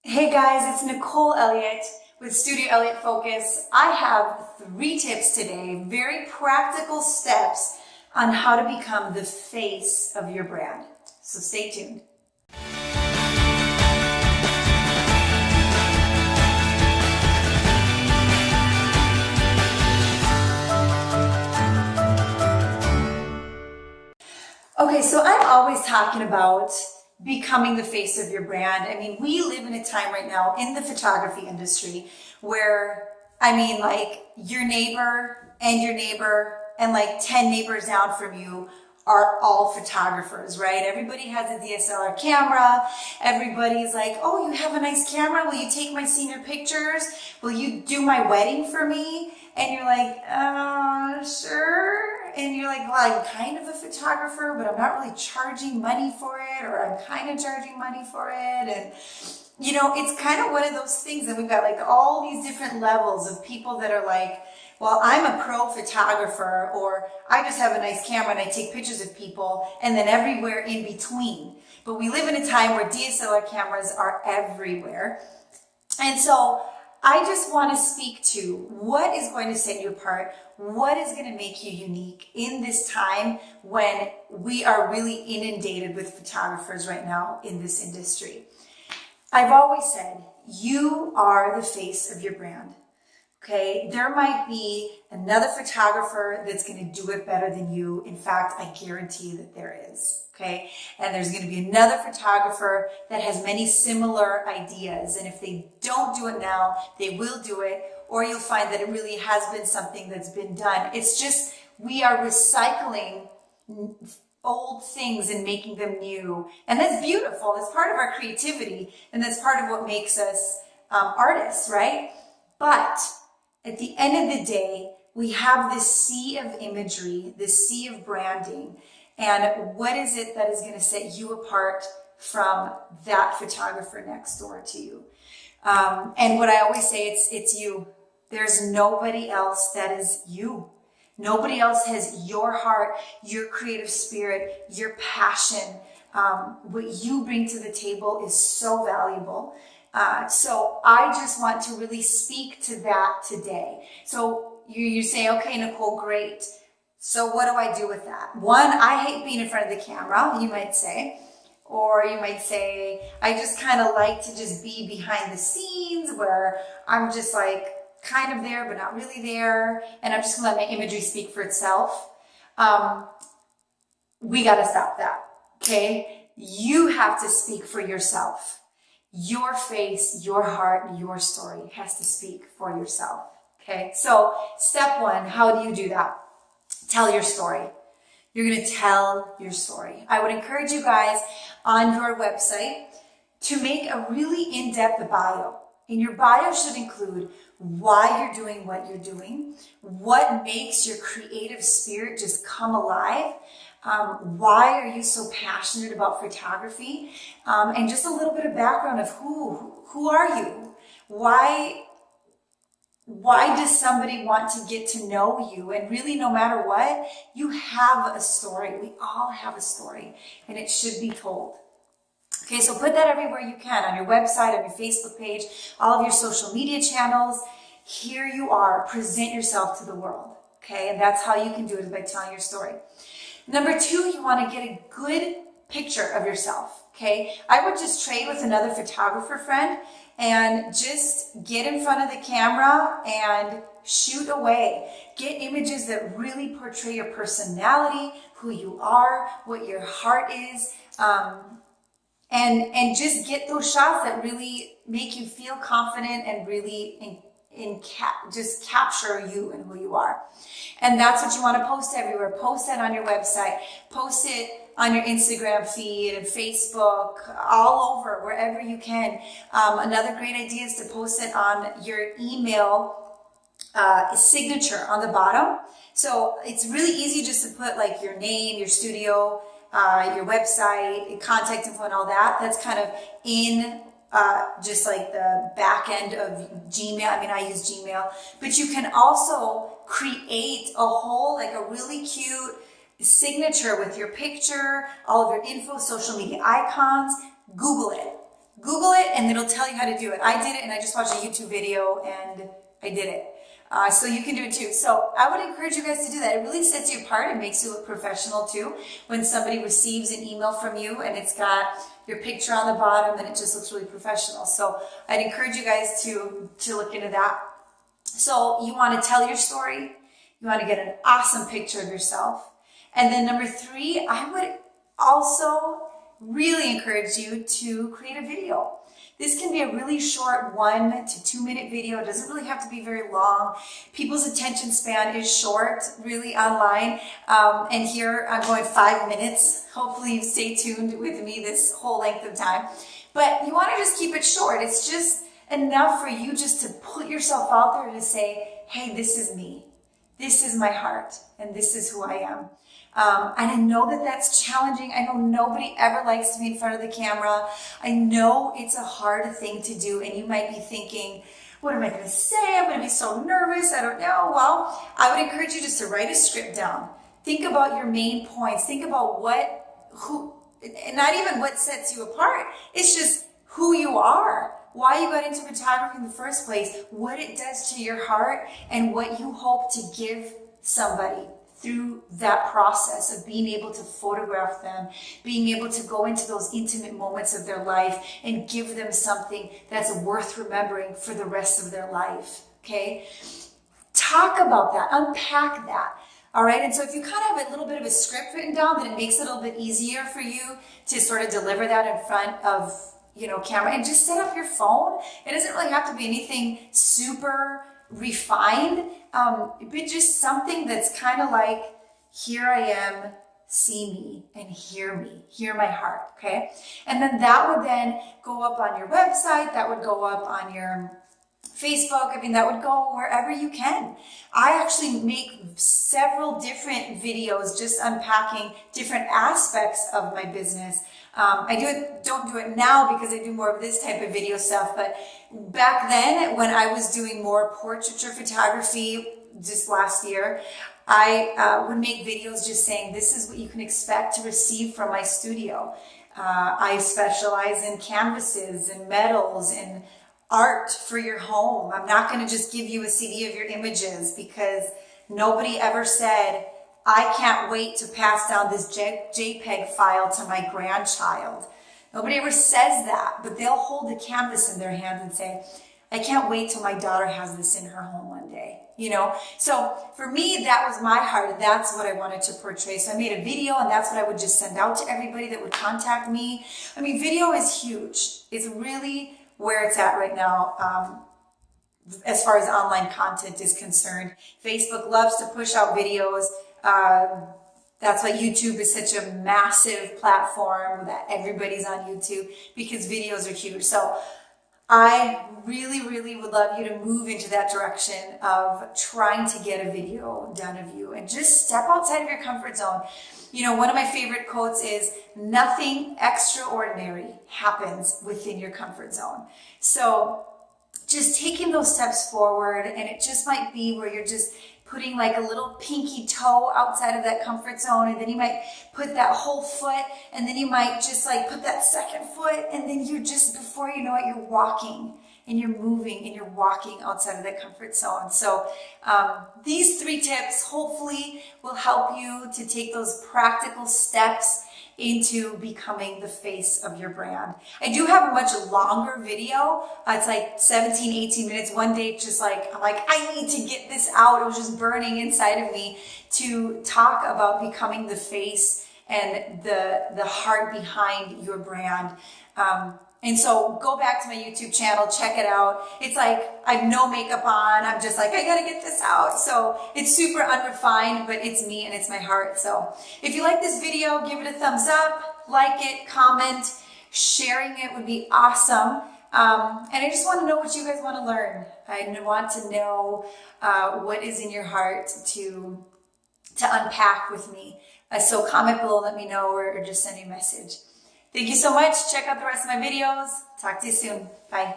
Hey guys, it's Nicole Elliott with Studio Elliott Focus. I have 3 tips today, very practical steps on how to become the face of your brand. So stay tuned. Okay, so I'm always talking about becoming the face of your brand. I mean, we live in a time right now in the photography industry where, your neighbor and like 10 neighbors down from you are all photographers, right? Everybody has a DSLR camera. Everybody's like, oh, you have a nice camera. Will you take my senior pictures? Will you do my wedding for me? And you're like, sure. And you're like, well, I'm kind of a photographer, but I'm not really charging money for it, or I'm kind of charging money for it. And, it's kind of one of those things that we've got like all these different levels of people that are like, well, I'm a pro photographer, or I just have a nice camera and I take pictures of people, and then everywhere in between. But we live in a time where DSLR cameras are everywhere. And so I just want to speak to what is going to set you apart, what is going to make you unique in this time when we are really inundated with photographers right now in this industry. I've always said, you are the face of your brand. Okay, there might be another photographer that's going to do it better than you. In fact, I guarantee that there is. Okay, and there's going to be another photographer that has many similar ideas. And if they don't do it now, they will do it, or you'll find that it really has been something that's been done. It's just, we are recycling old things and making them new. And that's beautiful. That's part of our creativity. And that's part of what makes us artists, right? But at the end of the day, we have this sea of imagery, this sea of branding. And what is it that is going to set you apart from that photographer next door to you? And what I always say, it's you. There's nobody else that is you. Nobody else has your heart, your creative spirit, your passion. What you bring to the table is so valuable. So I just want to really speak to that today. So you say, okay, Nicole, great. So what do I do with that? One, I hate being in front of the camera, you might say. Or you might say, I just kind of like to just be behind the scenes where I'm just like kind of there, but not really there. And I'm just going to let my imagery speak for itself. We got to stop that. Okay. You have to speak for yourself. Your face, your heart, your story has to speak for yourself. Okay. So step 1, how do you do that? Tell your story. You're going to tell your story. I would encourage you guys on your website to make a really in-depth bio. And your bio should include why you're doing what you're doing, what makes your creative spirit just come alive, why are you so passionate about photography, and just a little bit of background of who are you? Why does somebody want to get to know you? And really, no matter what, you have a story. We all have a story, and it should be told. Okay, so put that everywhere you can, on your website, on your Facebook page, all of your social media channels. Here you are. Present yourself to the world. Okay, and that's how you can do it, is by telling your story. Number 2, you want to get a good picture of yourself. Okay, I would just trade with another photographer friend and just get in front of the camera and shoot away. Get images that really portray your personality, who you are, what your heart is, and just get those shots that really make you feel confident and really just capture you and who you are. And that's what you want to post everywhere. Post that on your website. Post it on your Instagram feed and Facebook, all over, wherever you can. Another great idea is to post it on your email signature on the bottom. So it's really easy just to put like your name, your studio, your website, contact info, and all that. That's kind of in just like the back end of Gmail. I use Gmail, but you can also create a whole, like a really cute signature with your picture, all of your info, social media icons. Google it. Google it and it'll tell you how to do it. I did it and I just watched a YouTube video and I did it. So you can do it too. So I would encourage you guys to do that. It really sets you apart. It makes you look professional too. When somebody receives an email from you and it's got your picture on the bottom, and it just looks really professional. So I'd encourage you guys to look into that. So you want to tell your story. You want to get an awesome picture of yourself. And then number 3, I would also really encourage you to create a video. This can be a really short 1 to 2 minute video. It doesn't really have to be very long. People's attention span is short, really, online. And here I'm going 5 minutes. Hopefully you stay tuned with me this whole length of time. But you want to just keep it short. It's just enough for you just to put yourself out there to say, hey, this is me. This is my heart, and this is who I am. And I know that that's challenging. I know nobody ever likes to be in front of the camera. I know it's a hard thing to do, and you might be thinking, what am I going to say? I'm going to be so nervous. I don't know. Well, I would encourage you just to write a script down. Think about your main points. Think about and not even what sets you apart. It's just who you are, why you got into photography in the first place, what it does to your heart, and what you hope to give somebody through that process of being able to photograph them, being able to go into those intimate moments of their life and give them something that's worth remembering for the rest of their life, okay? Talk about that, unpack that, all right? And so if you kind of have a little bit of a script written down, then it makes it a little bit easier for you to sort of deliver that in front of, camera, and just set up your phone. It doesn't really have to be anything super refined, but just something that's kind of like, here I am, see me and hear my heart, okay? And then that would then go up on your website, that would go up on your Facebook. I mean, that would go wherever you can. I actually make several different videos just unpacking different aspects of my business. I don't do it now because I do more of this type of video stuff, but back then when I was doing more portraiture photography just last year, I would make videos just saying, this is what you can expect to receive from my studio. I specialize in canvases and metals and art for your home. I'm not going to just give you a CD of your images, because nobody ever said, I can't wait to pass down this JPEG file to my grandchild. Nobody ever says that, but they'll hold the canvas in their hands and say, I can't wait till my daughter has this in her home one day. So for me, that was my heart. That's what I wanted to portray. So I made a video, and that's what I would just send out to everybody that would contact me. I mean, video is huge. It's really where it's at right now. As far as online content is concerned, Facebook loves to push out videos. That's why YouTube is such a massive platform, that everybody's on YouTube, because videos are huge. So I really, really would love you to move into that direction of trying to get a video done of you and just step outside of your comfort zone. One of my favorite quotes is, nothing extraordinary happens within your comfort zone. So just taking those steps forward, and it just might be where you're just putting like a little pinky toe outside of that comfort zone, and then you might put that whole foot, and then you might just like put that second foot, and then you're just, before you know it, you're walking and you're moving and you're walking outside of that comfort zone. So these 3 tips hopefully will help you to take those practical steps into becoming the face of your brand. I do have a much longer video. It's like 17, 18 minutes. One day, just like, I'm like, I need to get this out. It was just burning inside of me to talk about becoming the face and the heart behind your brand. And so go back to my YouTube channel, check it out. It's like, I have no makeup on. I'm just like, I gotta get this out. So it's super unrefined, but it's me and it's my heart. So if you like this video, give it a thumbs up, like it, comment. Sharing it would be awesome. And I just want to know what you guys want to learn. I want to know what is in your heart to unpack with me. So comment below, let me know, or just send me a message. Thank you so much. Check out the rest of my videos. Talk to you soon. Bye.